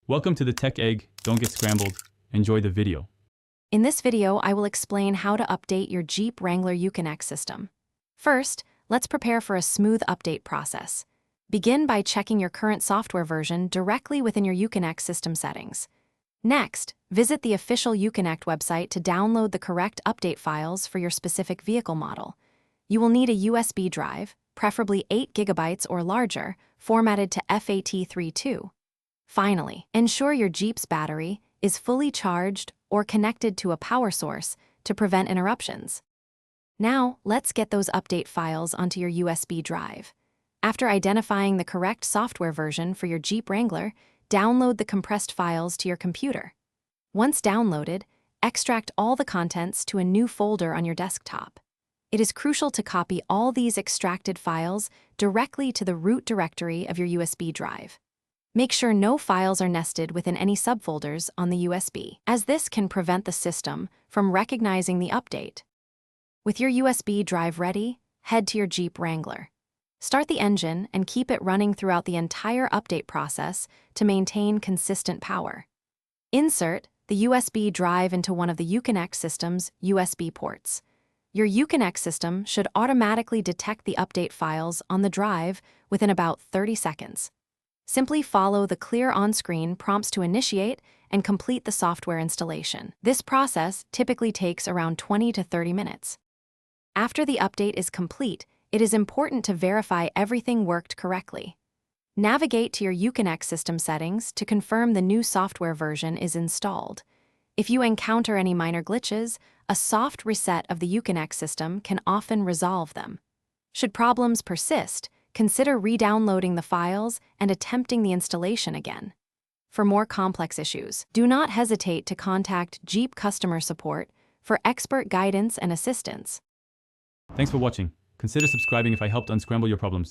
Welcome to the Tech Egg. Don't get scrambled. Enjoy the video. In this video, I will explain how to update your Jeep Wrangler Uconnect system. First, let's prepare for a smooth update process. Begin by checking your current software version directly within your Uconnect system settings. Next, visit the official Uconnect website to download the correct update files for your specific vehicle model. You will need a USB drive, preferably 8 GB or larger, formatted to FAT32. Finally, ensure your Jeep's battery is fully charged or connected to a power source to prevent interruptions. Now, let's get those update files onto your USB drive. After identifying the correct software version for your Jeep Wrangler, download the compressed files to your computer. Once downloaded, extract all the contents to a new folder on your desktop. It is crucial to copy all these extracted files directly to the root directory of your USB drive. Make sure no files are nested within any subfolders on the USB, as this can prevent the system from recognizing the update. With your USB drive ready, head to your Jeep Wrangler. Start the engine and keep it running throughout the entire update process to maintain consistent power. Insert the USB drive into one of the Uconnect system's USB ports. Your Uconnect system should automatically detect the update files on the drive within about 30 seconds. Simply follow the clear on-screen prompts to initiate and complete the software installation. This process typically takes around 20 to 30 minutes. After the update is complete, it is important to verify everything worked correctly. Navigate to your Uconnect system settings to confirm the new software version is installed. If you encounter any minor glitches, a soft reset of the Uconnect system can often resolve them. Should problems persist, consider re-downloading the files and attempting the installation again. For more complex issues, do not hesitate to contact Jeep customer support for expert guidance and assistance. Thanks for watching. Consider subscribing if I helped unscramble your problems.